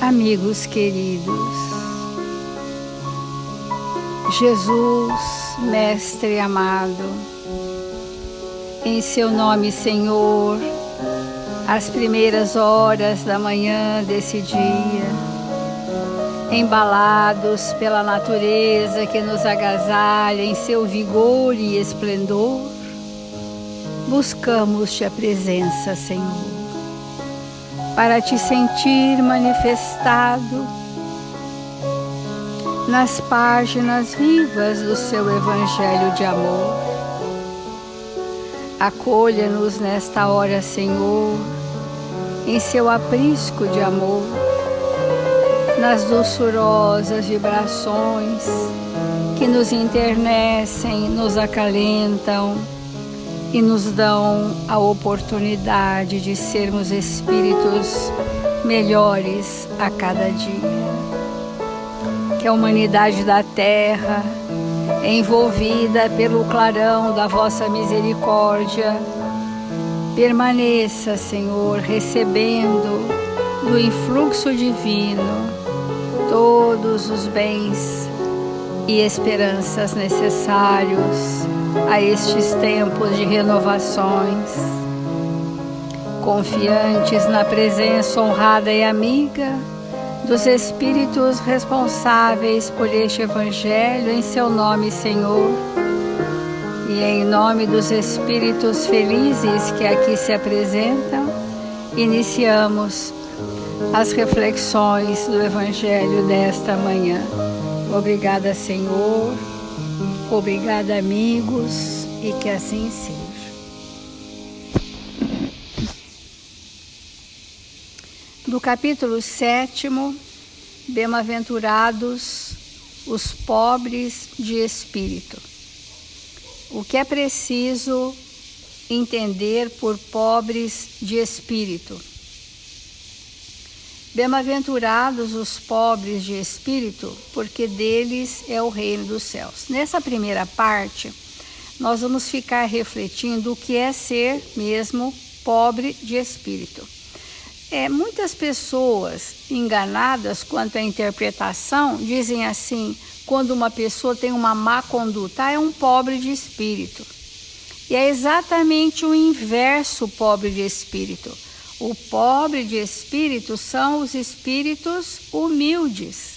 Amigos queridos, Jesus, Mestre amado, em seu nome, Senhor, às primeiras horas da manhã desse dia, embalados pela natureza que nos agasalha em seu vigor e esplendor, buscamos-te a presença, Senhor, para te sentir manifestado nas páginas vivas do seu Evangelho de amor. Acolha-nos nesta hora, Senhor, em seu aprisco de amor, nas doçurosas vibrações que nos enternecem, nos acalentam e nos dão a oportunidade de sermos espíritos melhores a cada dia. Que a humanidade da Terra, envolvida pelo clarão da vossa misericórdia, permaneça, Senhor, recebendo do influxo divino todos os bens e esperanças necessários a estes tempos de renovações, confiantes na presença honrada e amiga dos Espíritos responsáveis por este Evangelho, em seu nome, Senhor, e em nome dos Espíritos felizes que aqui se apresentam, iniciamos as reflexões do Evangelho desta manhã. Obrigada, Senhor. Obrigada, amigos, e que assim seja. Do capítulo 7, Bem-aventurados os pobres de espírito. O que é preciso entender por pobres de espírito? Bem-aventurados os pobres de espírito, porque deles é o reino dos céus. Nessa primeira parte, nós vamos ficar refletindo o que é ser mesmo pobre de espírito. Muitas pessoas enganadas quanto à interpretação dizem assim, quando uma pessoa tem uma má conduta, é um pobre de espírito. E é exatamente o inverso, pobre de espírito. O pobre de espírito são os espíritos humildes.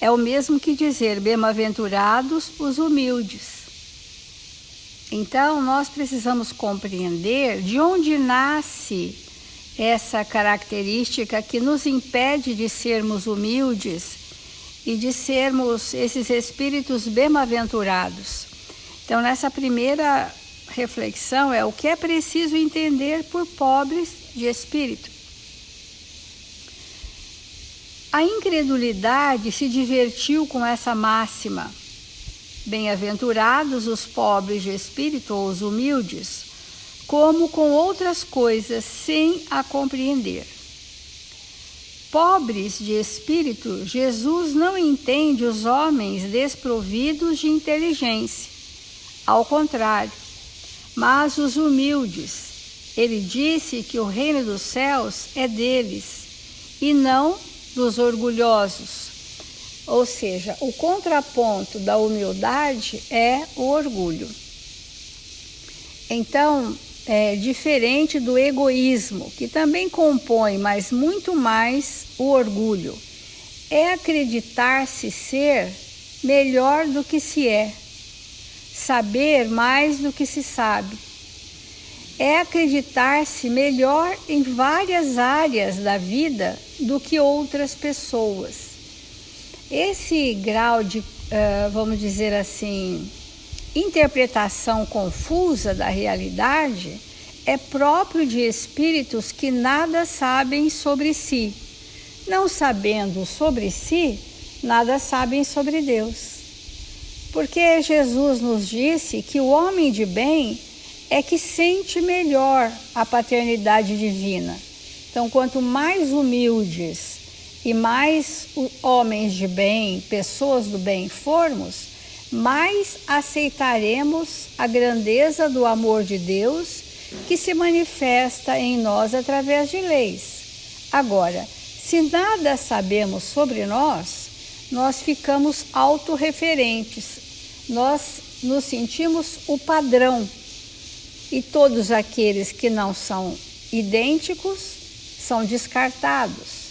É o mesmo que dizer bem-aventurados os humildes. Então, nós precisamos compreender de onde nasce essa característica que nos impede de sermos humildes e de sermos esses espíritos bem-aventurados. Então, nessa primeira reflexão é o que é preciso entender por pobres de espírito. A incredulidade se divertiu com essa máxima. Bem-aventurados os pobres de espírito ou os humildes, como com outras coisas sem a compreender. Pobres de espírito, Jesus não entende os homens desprovidos de inteligência. Ao contrário, mas os humildes. Ele disse que o reino dos céus é deles e não dos orgulhosos. Ou seja, o contraponto da humildade é o orgulho. Então, é diferente do egoísmo, que também compõe, mas muito mais, o orgulho. É acreditar-se ser melhor do que se é, saber mais do que se sabe. É acreditar-se melhor em várias áreas da vida do que outras pessoas. Esse grau de, vamos dizer assim, interpretação confusa da realidade é próprio de espíritos que nada sabem sobre si. Não sabendo sobre si, nada sabem sobre Deus. Porque Jesus nos disse que o homem de bem é que sente melhor a paternidade divina. Então, quanto mais humildes e mais homens de bem, pessoas do bem formos, mais aceitaremos a grandeza do amor de Deus que se manifesta em nós através de leis. Agora, Se nada sabemos sobre nós, nós ficamos autorreferentes, nós nos sentimos o padrão. E todos aqueles que não são idênticos são descartados.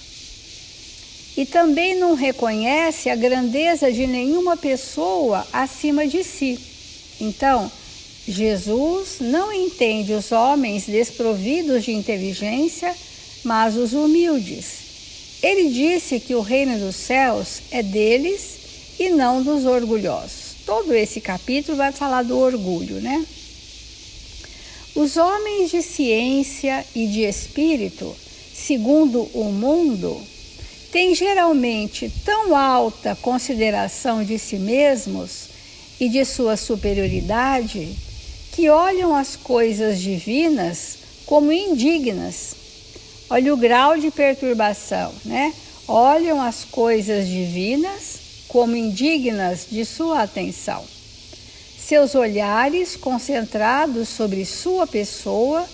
E também não reconhece a grandeza de nenhuma pessoa acima de si. Então, Jesus não entende os homens desprovidos de inteligência, mas os humildes. Ele disse que o reino dos céus é deles e não dos orgulhosos. Todo esse capítulo vai falar do orgulho, né? Os homens de ciência e de espírito, segundo o mundo, têm geralmente tão alta consideração de si mesmos e de sua superioridade que olham as coisas divinas como indignas. Olha o grau de perturbação, né? Olham as coisas divinas como indignas de sua atenção. Seus olhares concentrados sobre sua pessoa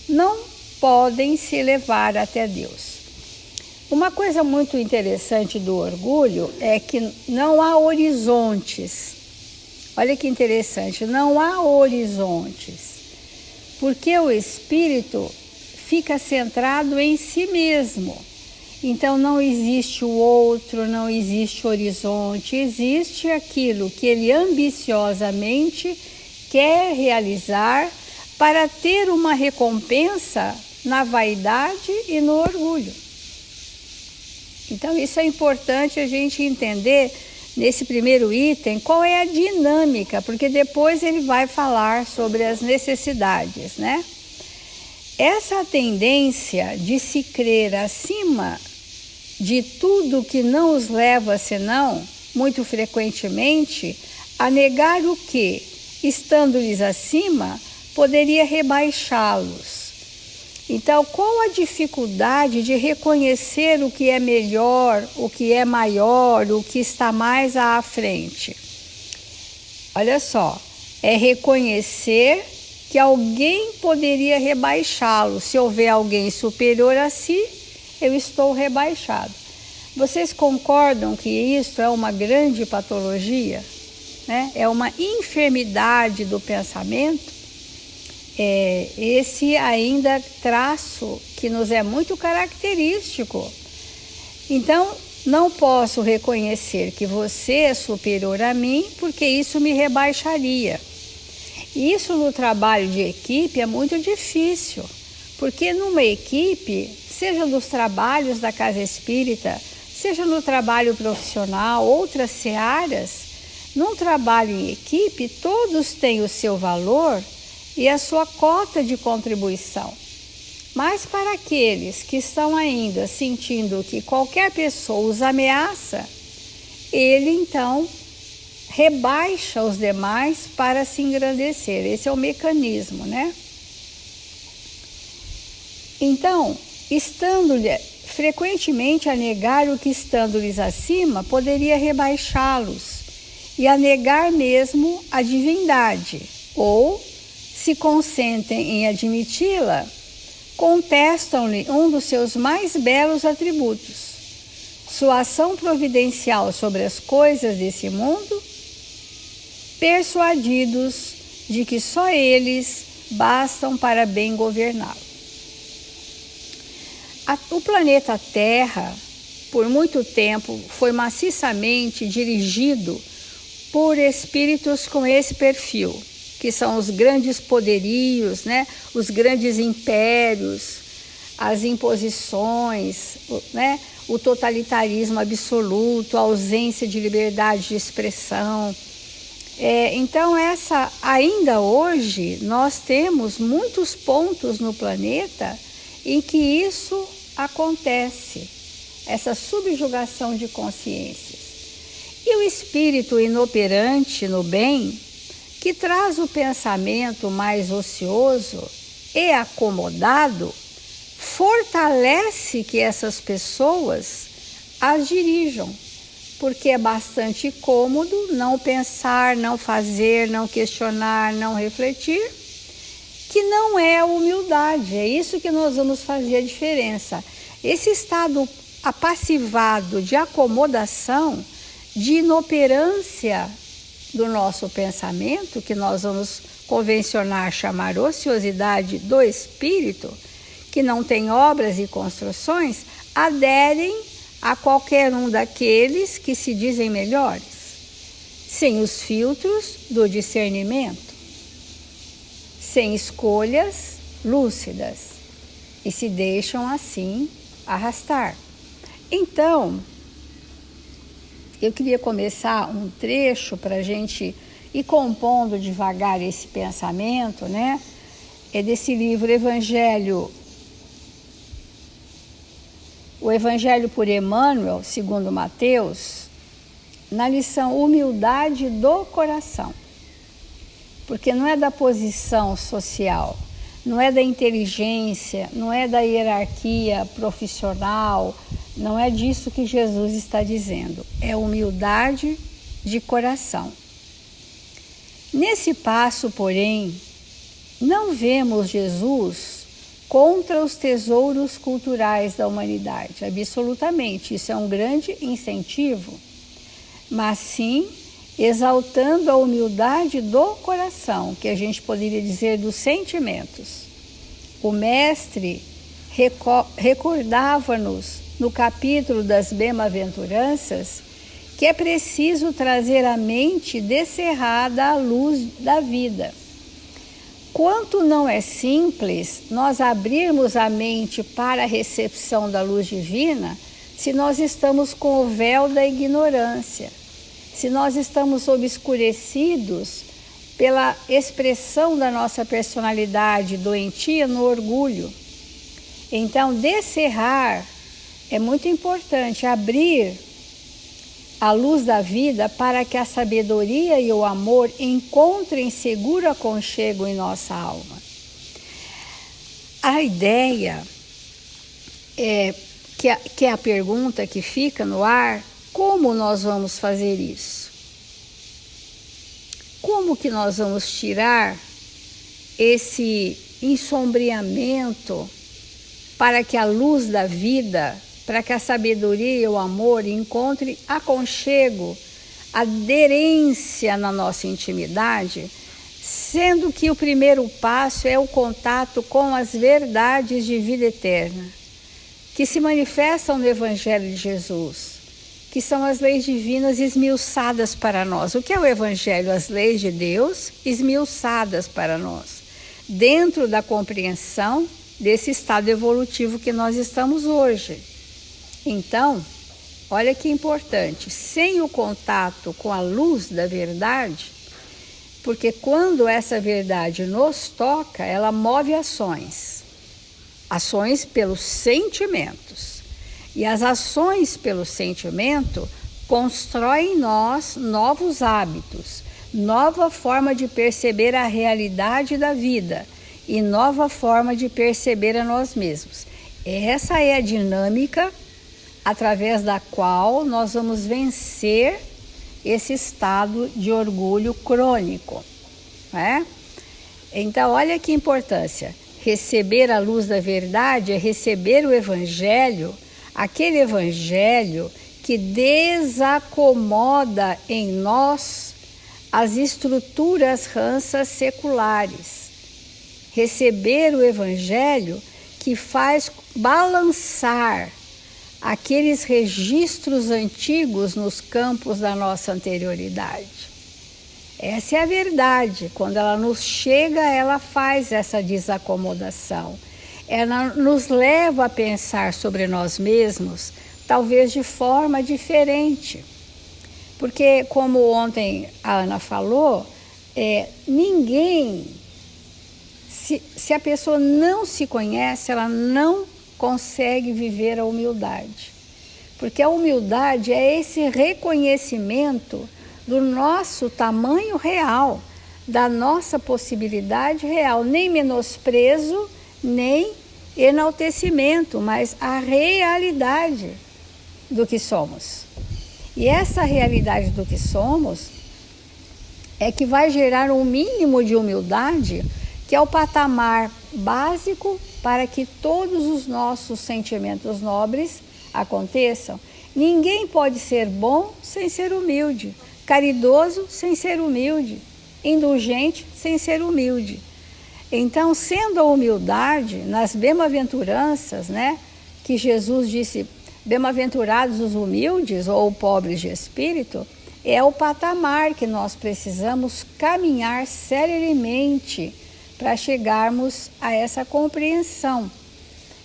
não podem se elevar até Deus. Uma coisa muito interessante do orgulho é que não há horizontes. Olha que interessante, não há horizontes, porque o espírito fica centrado em si mesmo. Então não existe o outro, não existe horizonte, existe aquilo que ele ambiciosamente quer realizar para ter uma recompensa na vaidade e no orgulho. Então isso é importante a gente entender nesse primeiro item qual é a dinâmica, porque depois ele vai falar sobre as necessidades, né? Essa tendência de se crer acima de tudo que não os leva senão, muito frequentemente, a negar o que, estando-lhes acima, poderia rebaixá-los. Então, qual a dificuldade de reconhecer o que é melhor, o que é maior, o que está mais à frente? Olha só, é reconhecer que alguém poderia rebaixá-lo. Se houver alguém superior a si, eu estou rebaixado. Vocês concordam que isso é uma grande patologia, né? É uma enfermidade do pensamento? Esse ainda traço que nos é muito característico. Então, não posso reconhecer que você é superior a mim, porque isso me rebaixaria. Isso no trabalho de equipe é muito difícil, porque numa equipe, seja nos trabalhos da casa espírita, seja no trabalho profissional, outras searas, num trabalho em equipe, todos têm o seu valor e a sua cota de contribuição. Mas para aqueles que estão ainda sentindo que qualquer pessoa os ameaça, ele então rebaixa os demais para se engrandecer. Esse é o mecanismo, né? Então, estando-lhe frequentemente a negar o que estando-lhes acima, poderia rebaixá-los e a negar mesmo a divindade, ou, se consentem em admiti-la, contestam-lhe um dos seus mais belos atributos, sua ação providencial sobre as coisas desse mundo, persuadidos de que só eles bastam para bem governá-lo. O planeta Terra, por muito tempo, foi maciçamente dirigido por espíritos com esse perfil, que são os grandes poderios, né? Os grandes impérios, as imposições, né? O totalitarismo absoluto, a ausência de liberdade de expressão. Então, ainda hoje, nós temos muitos pontos no planeta em que isso acontece, essa subjugação de consciências. E o espírito inoperante no bem, que traz o pensamento mais ocioso e acomodado, fortalece que essas pessoas as dirijam, porque é bastante cômodo não pensar, não fazer, não questionar, não refletir, que não é humildade. É isso que nós vamos fazer a diferença. Esse estado apassivado de acomodação, de inoperância do nosso pensamento, que nós vamos convencionar chamar ociosidade do espírito, que não tem obras e construções, aderem a qualquer um daqueles que se dizem melhores, sem os filtros do discernimento, sem escolhas lúcidas, e se deixam assim arrastar. Então, eu queria começar um trecho para a gente ir compondo devagar esse pensamento, né? É desse livro O Evangelho por Emmanuel, segundo Mateus, na lição Humildade do Coração. Porque não é da posição social, não é da inteligência, não é da hierarquia profissional, não é disso que Jesus está dizendo. É humildade de coração. Nesse passo, porém, não vemos Jesus contra os tesouros culturais da humanidade, absolutamente. Isso é um grande incentivo, mas sim exaltando a humildade do coração, que a gente poderia dizer dos sentimentos. O Mestre recordava-nos no capítulo das Bem-aventuranças que é preciso trazer a mente descerrada à luz da vida. Quanto não é simples nós abrirmos a mente para a recepção da luz divina se nós estamos com o véu da ignorância, se nós estamos obscurecidos pela expressão da nossa personalidade doentia no orgulho. Então, descerrar é muito importante, abrir a luz da vida para que a sabedoria e o amor encontrem seguro aconchego em nossa alma. A ideia que é a pergunta que fica no ar: como nós vamos fazer isso? Como que nós vamos tirar esse ensombreamento para que a luz da vida, para que a sabedoria e o amor encontrem aconchego, aderência na nossa intimidade, sendo que o primeiro passo é o contato com as verdades de vida eterna, que se manifestam no Evangelho de Jesus, que são as leis divinas esmiuçadas para nós. O que é o Evangelho? As leis de Deus esmiuçadas para nós, dentro da compreensão desse estado evolutivo que nós estamos hoje. Então, olha que importante, sem o contato com a luz da verdade, porque quando essa verdade nos toca, ela move ações pelos sentimentos. E as ações pelo sentimento constroem em nós novos hábitos, nova forma de perceber a realidade da vida e nova forma de perceber a nós mesmos. Essa é a dinâmica através da qual nós vamos vencer esse estado de orgulho crônico, né? Então, olha que importância. Receber a luz da verdade é receber o Evangelho, aquele Evangelho que desacomoda em nós as estruturas rancas seculares. Receber o Evangelho que faz balançar aqueles registros antigos nos campos da nossa anterioridade. Essa é a verdade. Quando ela nos chega, ela faz essa desacomodação. Ela nos leva a pensar sobre nós mesmos, talvez de forma diferente. Porque, como ontem a Ana falou, ninguém, se a pessoa não se conhece, ela não consegue viver a humildade. Porque a humildade é esse reconhecimento do nosso tamanho real, da nossa possibilidade real, nem menosprezo, nem enaltecimento, mas a realidade do que somos. E essa realidade do que somos é que vai gerar um mínimo de humildade, que é o patamar básico para que todos os nossos sentimentos nobres aconteçam. Ninguém pode ser bom sem ser humilde, caridoso sem ser humilde, indulgente sem ser humilde. Então, sendo a humildade nas bem-aventuranças, né, que Jesus disse, bem-aventurados os humildes ou pobres de espírito, é o patamar que nós precisamos caminhar seriamente para chegarmos a essa compreensão.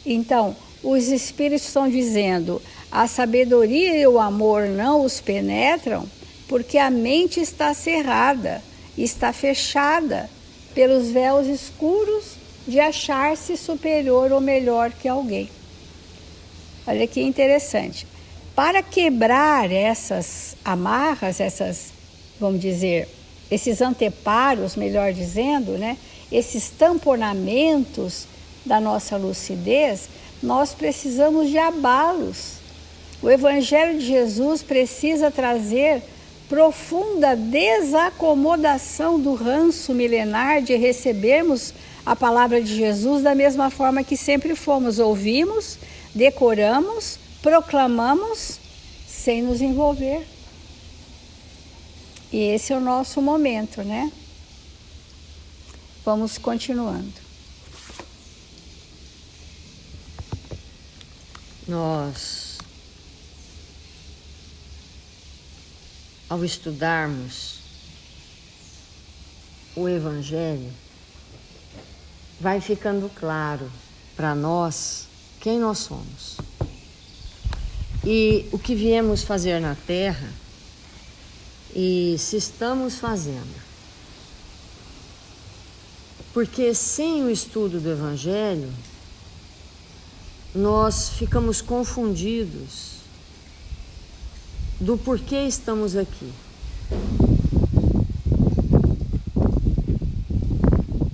Então, os espíritos estão dizendo, a sabedoria e o amor não os penetram porque a mente está cerrada, está fechada pelos véus escuros de achar-se superior ou melhor que alguém. Olha que interessante. Para quebrar essas amarras, vamos dizer, esses anteparos, melhor dizendo, né, esses tamponamentos da nossa lucidez, nós precisamos de abalos. O Evangelho de Jesus precisa trazer profunda desacomodação do ranço milenar de recebermos a palavra de Jesus da mesma forma que sempre fomos. Ouvimos, decoramos, proclamamos, sem nos envolver. E esse é o nosso momento, né? Vamos continuando. Nós, ao estudarmos o Evangelho, vai ficando claro para nós quem nós somos e o que viemos fazer na Terra e se estamos fazendo. Porque sem o estudo do Evangelho, nós ficamos confundidos do porquê estamos aqui.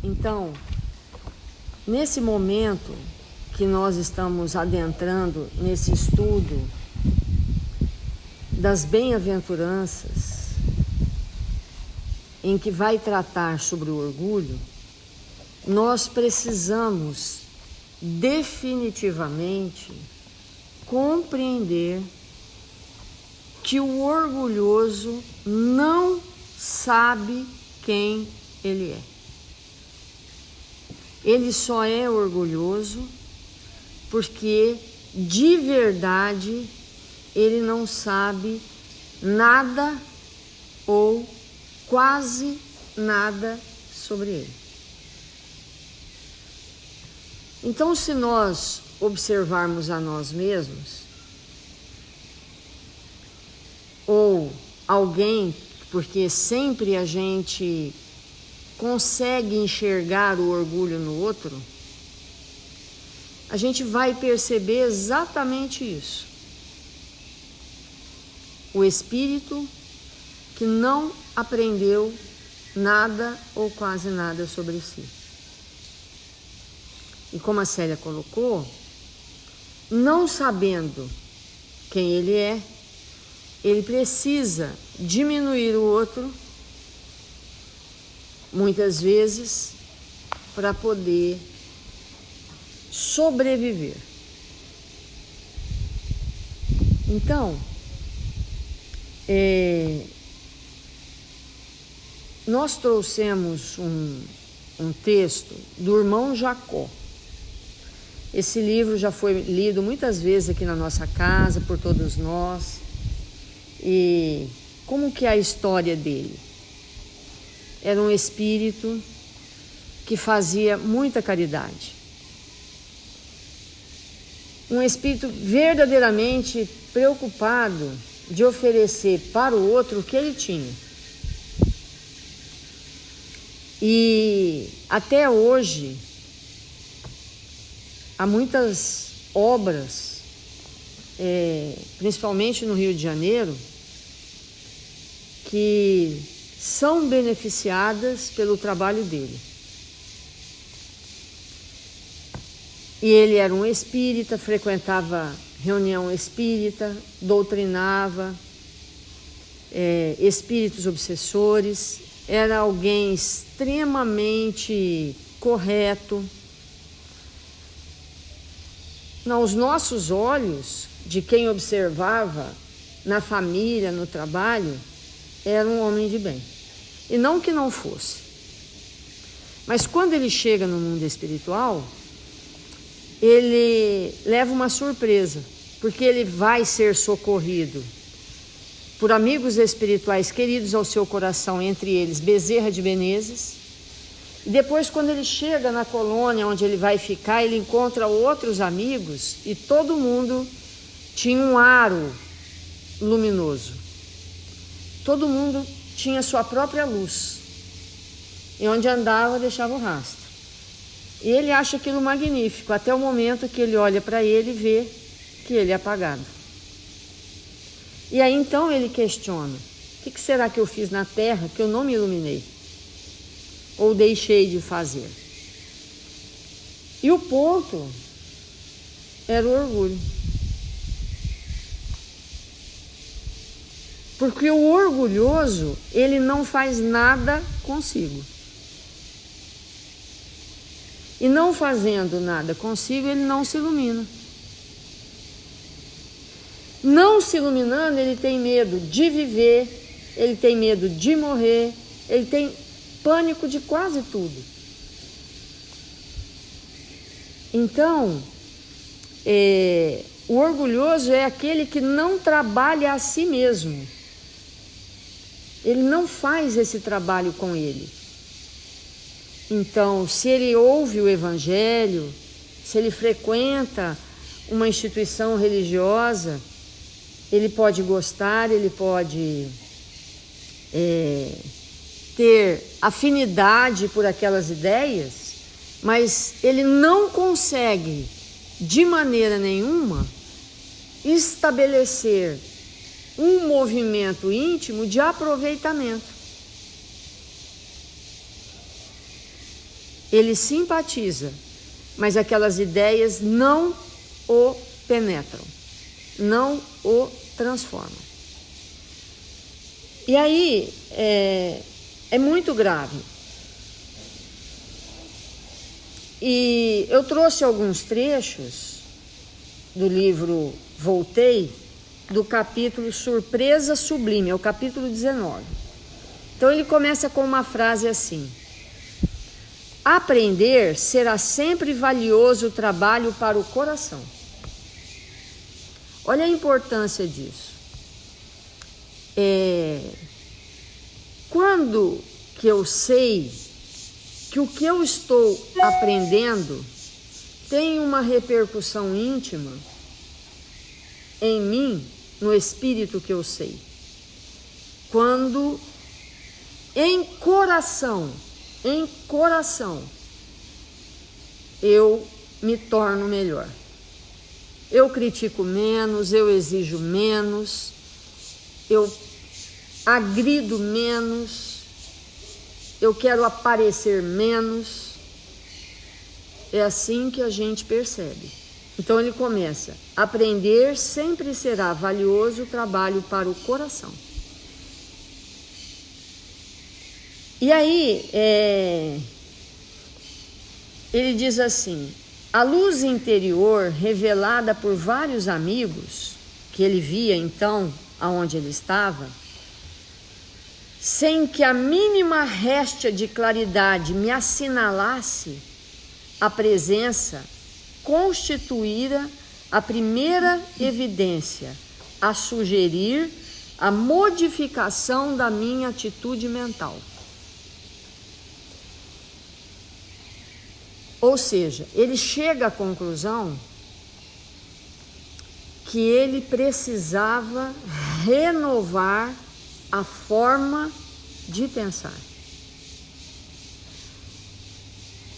Então, nesse momento que nós estamos adentrando nesse estudo das bem-aventuranças, em que vai tratar sobre o orgulho, nós precisamos definitivamente compreender que o orgulhoso não sabe quem ele é. Ele só é orgulhoso porque, de verdade, ele não sabe nada ou quase nada sobre ele. Então, se nós observarmos a nós mesmos, ou alguém, porque sempre a gente consegue enxergar o orgulho no outro, a gente vai perceber exatamente isso. O espírito que não aprendeu nada ou quase nada sobre si. E como a Célia colocou, não sabendo quem ele é, ele precisa diminuir o outro, muitas vezes, para poder sobreviver. Então, nós trouxemos um texto do irmão Jacó. Esse livro já foi lido muitas vezes aqui na nossa casa, por todos nós. E como que é a história dele? Era um espírito que fazia muita caridade. Um espírito verdadeiramente preocupado de oferecer para o outro o que ele tinha. E até hoje, há muitas obras, principalmente no Rio de Janeiro, que são beneficiadas pelo trabalho dele. E ele era um espírita, frequentava reunião espírita, doutrinava espíritos obsessores, era alguém extremamente correto. aos nossos olhos, de quem observava na família, no trabalho, era um homem de bem. E não que não fosse. Mas quando ele chega no mundo espiritual, ele leva uma surpresa, porque ele vai ser socorrido por amigos espirituais queridos ao seu coração, entre eles Bezerra de Menezes. E depois, quando ele chega na colônia onde ele vai ficar, ele encontra outros amigos e todo mundo tinha um aro luminoso. Todo mundo tinha sua própria luz. E onde andava, deixava o rastro. E ele acha aquilo magnífico, até o momento que ele olha para ele e vê que ele é apagado. E aí então ele questiona: o que será que eu fiz na terra que eu não me iluminei? Ou deixei de fazer? E o ponto era o orgulho. Porque o orgulhoso, ele não faz nada consigo. E não fazendo nada consigo, ele não se ilumina. Não se iluminando, ele tem medo de viver, ele tem medo de morrer, ele tem pânico de quase tudo. Então, o orgulhoso é aquele que não trabalha a si mesmo. Ele não faz esse trabalho com ele. Então, se ele ouve o Evangelho, se ele frequenta uma instituição religiosa, ele pode gostar, ele pode ter afinidade por aquelas ideias, mas ele não consegue, de maneira nenhuma, estabelecer um movimento íntimo de aproveitamento. Ele simpatiza, mas aquelas ideias não o penetram, não o transformam. E aí é muito grave. E eu trouxe alguns trechos do livro Voltei, do capítulo Surpresa Sublime, é o capítulo 19. Então ele começa com uma frase assim: aprender será sempre valioso trabalho para o coração. Olha a importância disso. Quando que eu sei que o que eu estou aprendendo tem uma repercussão íntima em mim, no espírito que eu sei? Quando em coração, eu me torno melhor. Eu critico menos, eu exijo menos, eu agrido menos, eu quero aparecer menos. É assim que a gente percebe. Então ele começa: aprender sempre será valioso trabalho para o coração. E aí, ele diz assim: a luz interior revelada por vários amigos, que ele via então aonde ele estava, sem que a mínima réstia de claridade me assinalasse a presença, constituíra a primeira evidência a sugerir a modificação da minha atitude mental. Ou seja, ele chega à conclusão que ele precisava renovar a forma de pensar.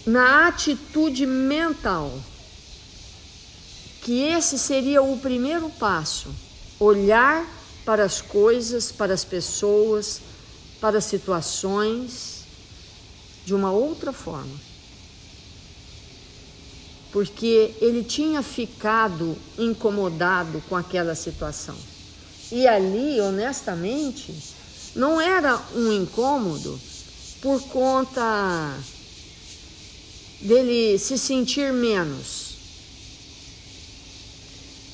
Na atitude mental, que esse seria o primeiro passo: olhar para as coisas, para as pessoas, para as situações de uma outra forma. Porque ele tinha ficado incomodado com aquela situação. E ali, honestamente, não era um incômodo por conta dele se sentir menos.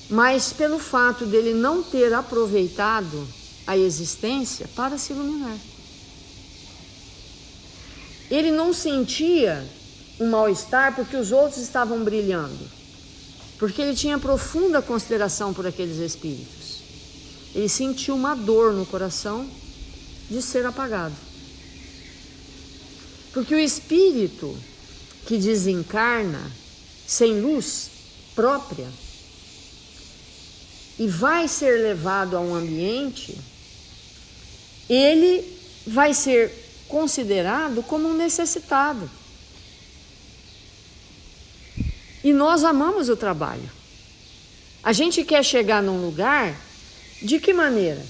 mas pelo fato dele não ter aproveitado a existência para se iluminar. Ele não sentia um mal-estar porque os outros estavam brilhando, porque ele tinha profunda consideração por aqueles espíritos. Ele sentiu uma dor no coração de ser apagado. Porque o espírito que desencarna sem luz própria e vai ser levado a um ambiente, ele vai ser considerado como um necessitado. E nós amamos o trabalho. A gente quer chegar num lugar, de que maneira?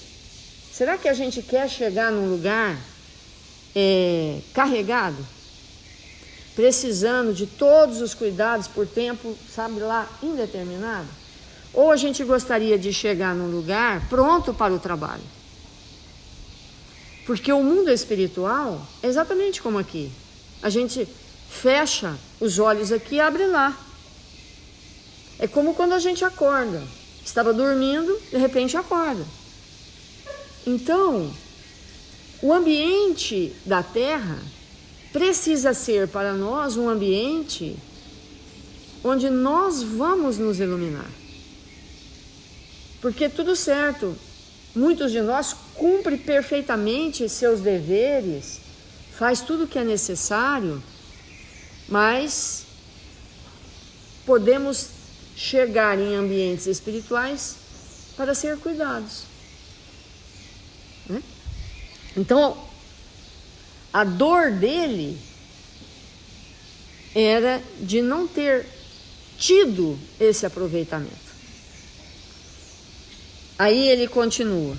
Será que a gente quer chegar num lugar carregado? Precisando de todos os cuidados por tempo, sabe lá, indeterminado? Ou a gente gostaria de chegar num lugar pronto para o trabalho? Porque o mundo espiritual é exatamente como aqui. A gente fecha os olhos aqui e abre lá. É como quando a gente acorda. Estava dormindo, de repente acorda. Então, o ambiente da Terra precisa ser para nós um ambiente onde nós vamos nos iluminar. Porque tudo certo, muitos de nós cumprem perfeitamente seus deveres, faz tudo o que é necessário, mas podemos chegar em ambientes espirituais para ser cuidados. Então, a dor dele era de não ter tido esse aproveitamento. Aí ele continua.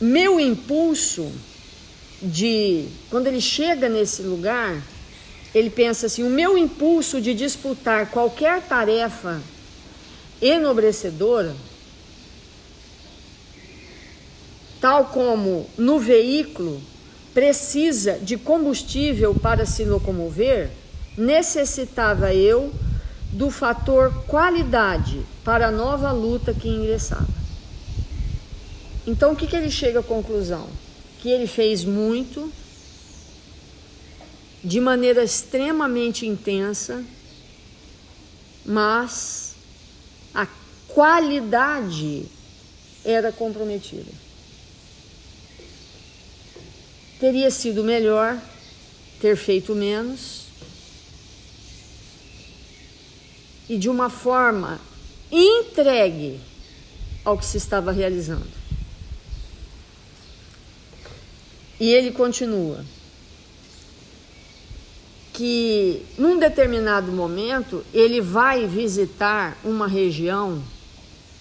Meu impulso quando ele chega nesse lugar, ele pensa assim: o meu impulso de disputar qualquer tarefa enobrecedora, tal como no veículo precisa de combustível para se locomover, necessitava eu do fator qualidade para a nova luta que ingressava. Então, o que ele chega à conclusão? Que ele fez muito, de maneira extremamente intensa, mas a qualidade era comprometida. Teria sido melhor ter feito menos e de uma forma entregue ao que se estava realizando. E ele continua que num determinado momento ele vai visitar uma região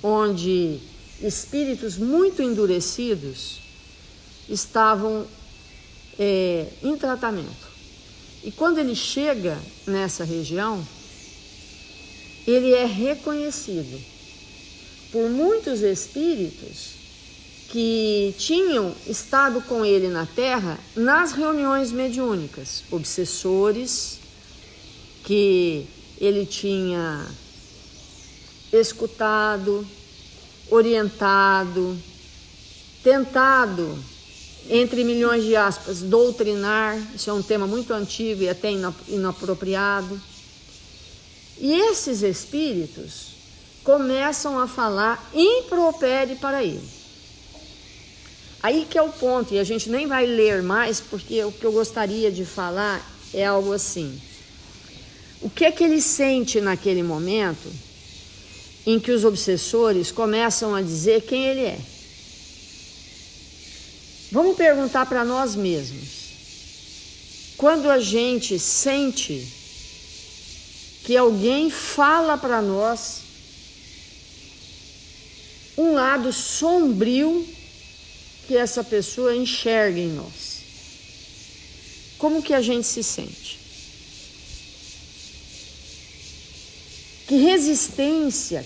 onde espíritos muito endurecidos estavam em tratamento. E quando ele chega nessa região, ele é reconhecido por muitos espíritos que tinham estado com ele na Terra nas reuniões mediúnicas, obsessores que ele tinha escutado, orientado, tentado, entre milhões de aspas, doutrinar. Isso é um tema muito antigo e até inapropriado. E esses espíritos começam a falar impropério para ele. Aí que é o ponto, e a gente nem vai ler mais, porque o que eu gostaria de falar é algo assim. O que é que ele sente naquele momento em que os obsessores começam a dizer quem ele é? Vamos perguntar para nós mesmos. Quando a gente sente que alguém fala para nós um lado sombrio que essa pessoa enxerga em nós, como que a gente se sente? Que resistência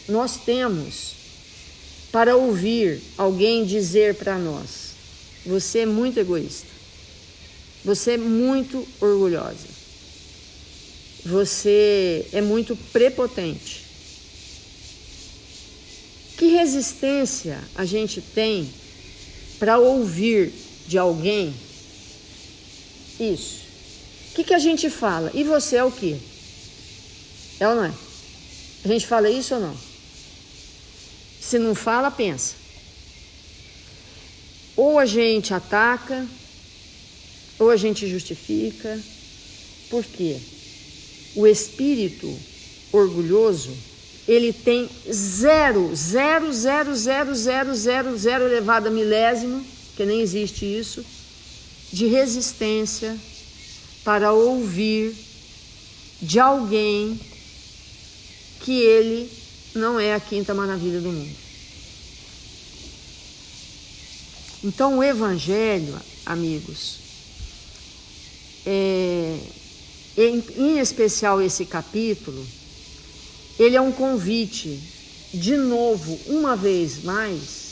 nós temos para ouvir alguém dizer para nós: você é muito egoísta, Você é muito orgulhosa. Você é muito prepotente. Que resistência a gente tem para ouvir de alguém isso? O que a gente fala? E você é o quê? É ou não é? A gente fala isso ou não? Se não fala, pensa. Ou a gente ataca, ou a gente justifica. Por quê? O espírito orgulhoso, ele tem 0,0000000 elevado a milésimo, que nem existe isso, de resistência para ouvir de alguém que ele não é a quinta maravilha do mundo. Então o Evangelho, amigos, em especial esse capítulo, ele é um convite, de novo, uma vez mais,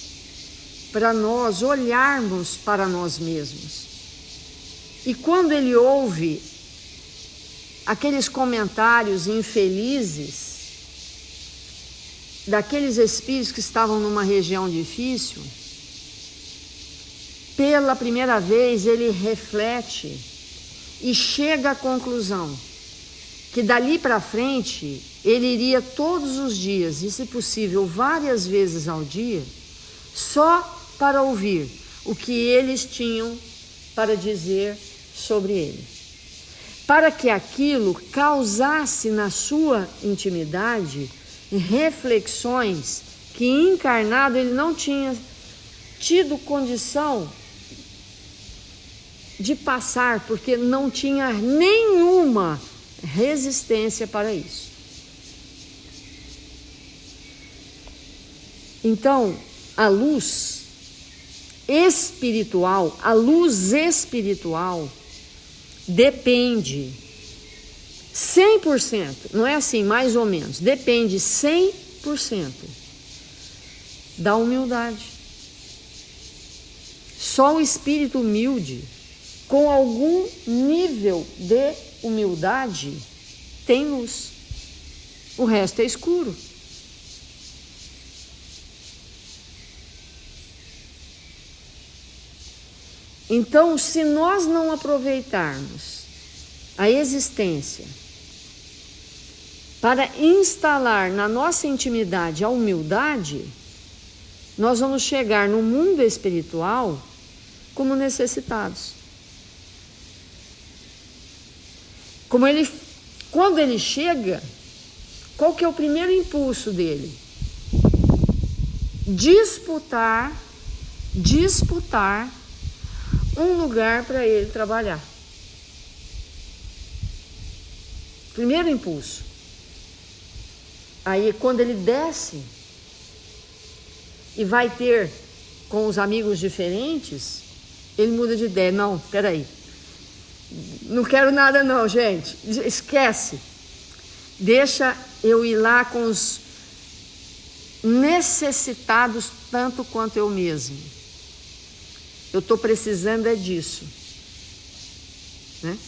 para nós olharmos para nós mesmos. E quando ele ouve aqueles comentários infelizes daqueles espíritos que estavam numa região difícil, pela primeira vez ele reflete e chega à conclusão que dali para frente ele iria todos os dias, e se possível várias vezes ao dia, só para ouvir o que eles tinham para dizer sobre ele, para que aquilo causasse na sua intimidade reflexões que encarnado ele não tinha tido condição de passar, porque não tinha nenhuma resistência para isso. Então, a luz espiritual depende 100%, não é assim, mais ou menos, depende 100% da humildade. Só o espírito humilde, com algum nível de humildade, tem luz. O resto é escuro. Então, se nós não aproveitarmos a existência para instalar na nossa intimidade a humildade, nós vamos chegar no mundo espiritual como necessitados. Quando ele chega, qual que é o primeiro impulso dele? Disputar um lugar para ele trabalhar. Primeiro impulso. Aí quando ele desce e vai ter com os amigos diferentes, ele muda de ideia. Não, peraí. Não quero nada não, gente. Esquece. Deixa eu ir lá com os necessitados tanto quanto eu mesmo. Eu estou precisando é disso. Né?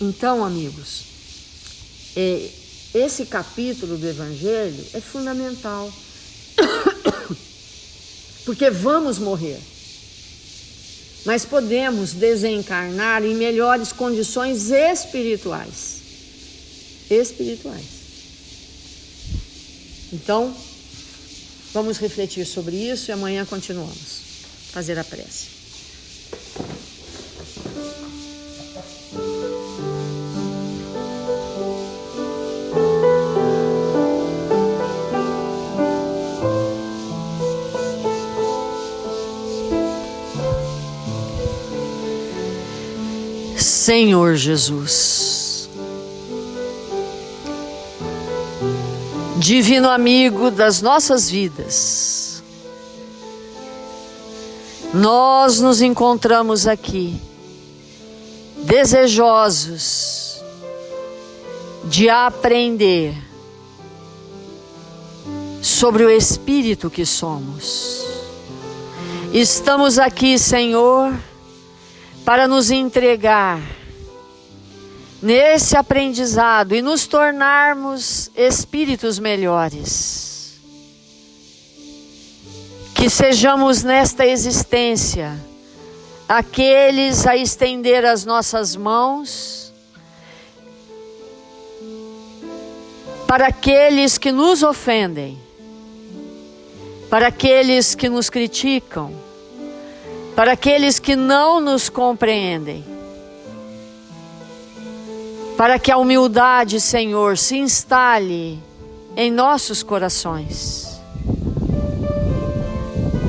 Então, amigos, esse capítulo do Evangelho é fundamental. Porque vamos morrer. Mas podemos desencarnar em melhores condições espirituais. Então, vamos refletir sobre isso e amanhã continuamos. Fazer a prece. Senhor Jesus, divino amigo das nossas vidas, nós nos encontramos aqui, desejosos de aprender sobre o Espírito que somos. Estamos aqui, Senhor, para nos entregar nesse aprendizado e nos tornarmos espíritos melhores. Que sejamos nesta existência aqueles a estender as nossas mãos para aqueles que nos ofendem, para aqueles que nos criticam, para aqueles que não nos compreendem, para que a humildade, Senhor, se instale em nossos corações.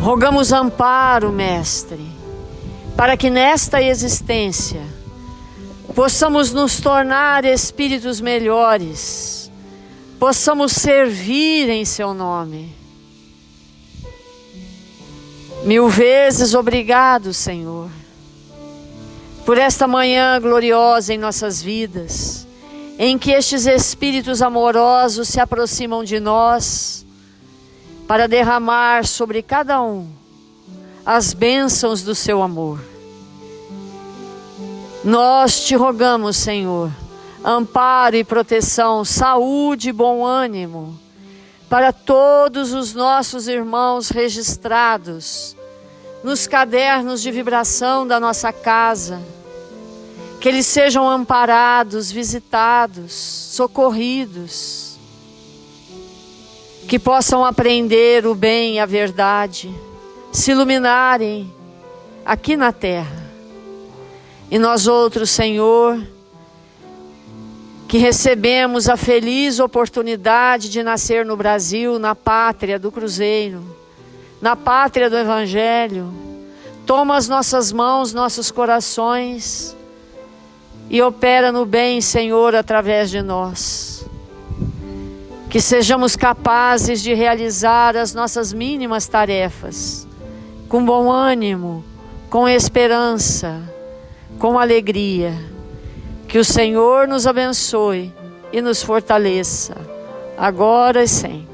Rogamos amparo, Mestre, para que nesta existência possamos nos tornar espíritos melhores, possamos servir em Seu nome. Mil vezes obrigado, Senhor, por esta manhã gloriosa em nossas vidas, em que estes espíritos amorosos se aproximam de nós para derramar sobre cada um as bênçãos do seu amor. Nós te rogamos, Senhor, amparo e proteção, saúde e bom ânimo para todos os nossos irmãos registrados nos cadernos de vibração da nossa casa, que eles sejam amparados, visitados, socorridos, que possam aprender o bem e a verdade, se iluminarem aqui na terra. E nós outros, Senhor, que recebemos a feliz oportunidade de nascer no Brasil, na pátria do Cruzeiro, na pátria do Evangelho, toma as nossas mãos, nossos corações e opera no bem, Senhor, através de nós. Que sejamos capazes de realizar as nossas mínimas tarefas, com bom ânimo, com esperança, com alegria. Que o Senhor nos abençoe e nos fortaleça, agora e sempre.